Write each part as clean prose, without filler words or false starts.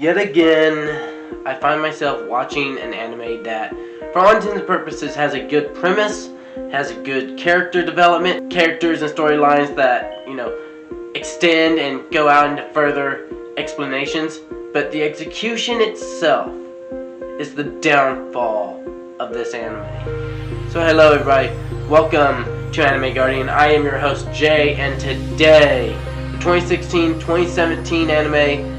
Yet again, I find myself watching an anime that, for all intents and purposes, has a good premise, has a good character development, characters and storylines that, extend and go out into further explanations, but the execution itself is the downfall of this anime. So hello everybody, welcome to Anime Guardian. I am your host Jay, and today, the 2016-2017 anime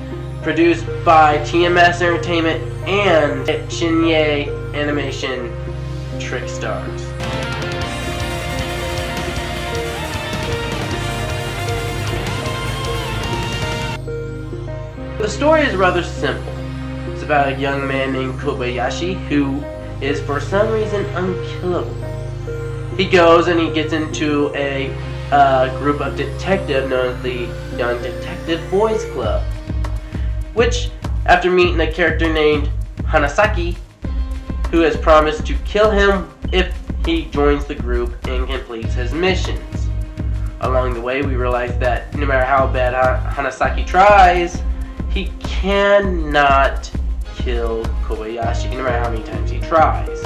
produced by TMS Entertainment and Shinye Animation Trickster. The story is rather simple. It's about a young man named Kobayashi who is for some reason unkillable. He goes and he gets into a group of detectives known as the Young Detective Boys Club, which, after meeting a character named Hanasaki, who has promised to kill him if he joins the group and completes his missions. Along the way, we realize that no matter how bad Hanasaki tries, he cannot kill Kobayashi, no matter how many times he tries.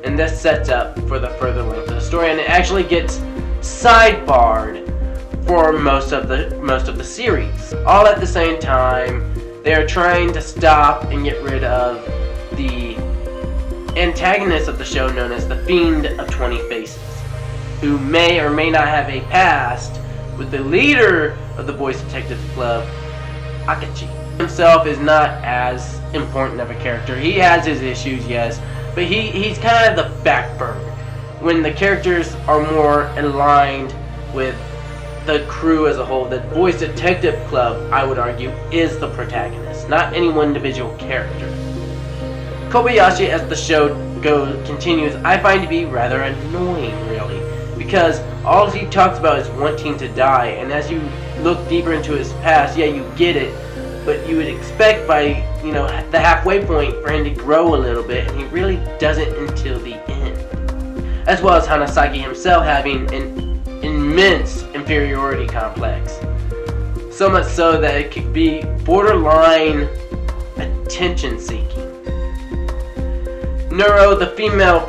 And this sets up for the further length of the story, and it actually gets sidebarred for most of the series. All at the same time, they are trying to stop and get rid of the antagonist of the show known as the Fiend of 20 Faces, who may or may not have a past with the leader of the Boys Detective Club, Akachi. Himself is not as important of a character. He has his issues, yes, but he's kind of the back burner when the characters are more aligned with the crew as a whole. The Boys Detective Club, I would argue, is the protagonist, not any one individual character. Kobayashi, as the show continues, I find to be rather annoying, really, because all he talks about is wanting to die, and as you look deeper into his past, yeah, you get it, but you would expect by, the halfway point for him to grow a little bit, and he really doesn't until the end. As well as Hanasaki himself having an immense inferiority complex. So much so that it could be borderline attention seeking. Neuro, the female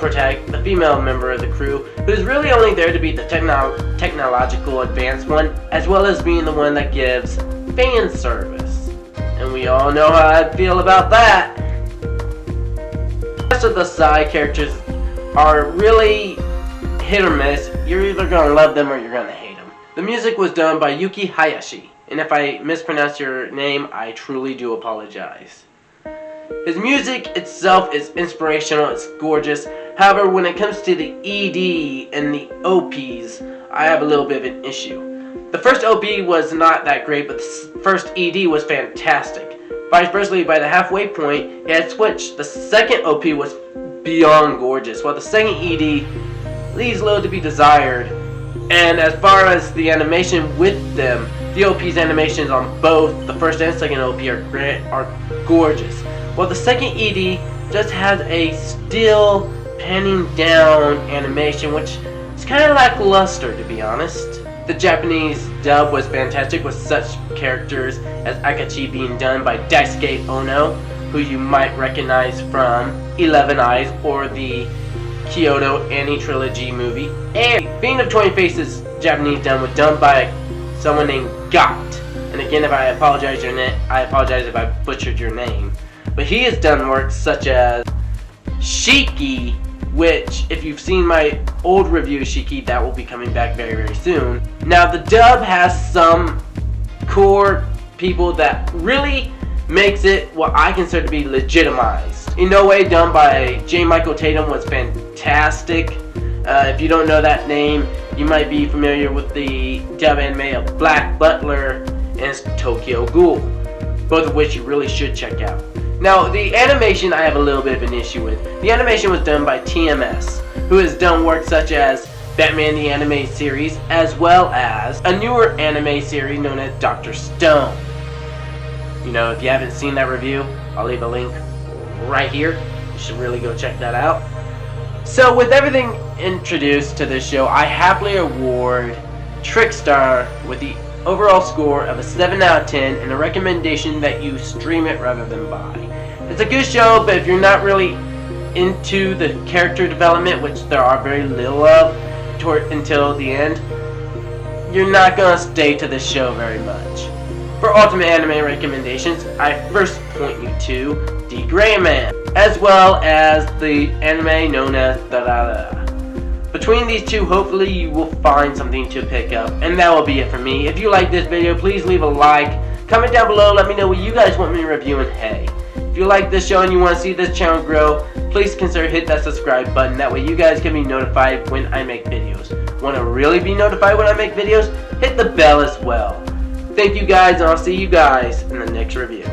member of the crew, who's really only there to be the technological advanced one, as well as being the one that gives fan service. And we all know how I feel about that. The rest of the side characters are really hit or miss. You're either going to love them or you're going to hate them. The music was done by Yuki Hayashi, and if I mispronounce your name, I truly do apologize. His music itself is inspirational, it's gorgeous. However, when it comes to the ED and the OPs, I have a little bit of an issue. The first OP was not that great, but the first ED was fantastic. Vice versa, by the halfway point, it had switched. The second OP was beyond gorgeous, while the second ED leaves little to be desired. And as far as the animation with them, the OP's animations on both the first and second OP are gorgeous, while the second ED just has a still panning down animation, which is kind of lackluster, to be honest. The Japanese dub was fantastic, with such characters as Akachi being done by Daisuke Ono, who you might recognize from 11 Eyes or the Kyoto Annie Trilogy movie. And Fiend of 20 Faces Japanese dub was done by someone named Got. And again, if I apologize if I butchered your name. But he has done works such as Shiki, which, if you've seen my old review of Shiki, that will be coming back very, very soon. Now, the dub has some core people that really makes it what I consider to be legitimized. In No Way, done by J. Michael Tatum, was fantastic. If you don't know that name, you might be familiar with the dub anime of Black Butler and Tokyo Ghoul, both of which you really should check out. Now, the animation I have a little bit of an issue with. The animation was done by TMS, who has done work such as Batman the Anime Series, as well as a newer anime series known as Dr. Stone. If you haven't seen that review, I'll leave a link right here. You should really go check that out. So, with everything introduced to this show, I happily award Trickster with the overall score of a 7 out of 10 and a recommendation that you stream it rather than buy. It's a good show, but if you're not really into the character development, which there are very little of until the end, you're not going to stay to this show very much. For ultimate anime recommendations, I first point you to The Gray Man, as well as the anime known as Da Da Da. Between these two, hopefully you will find something to pick up, and that will be it for me. If you like this video, please leave a like, comment down below, let me know what you guys want me to review, and hey, if you like this show and you want to see this channel grow, please consider hit that subscribe button. That way you guys can be notified when I make videos. Want to really be notified when I make videos? Hit the bell as well. Thank you guys, and I'll see you guys in the next review.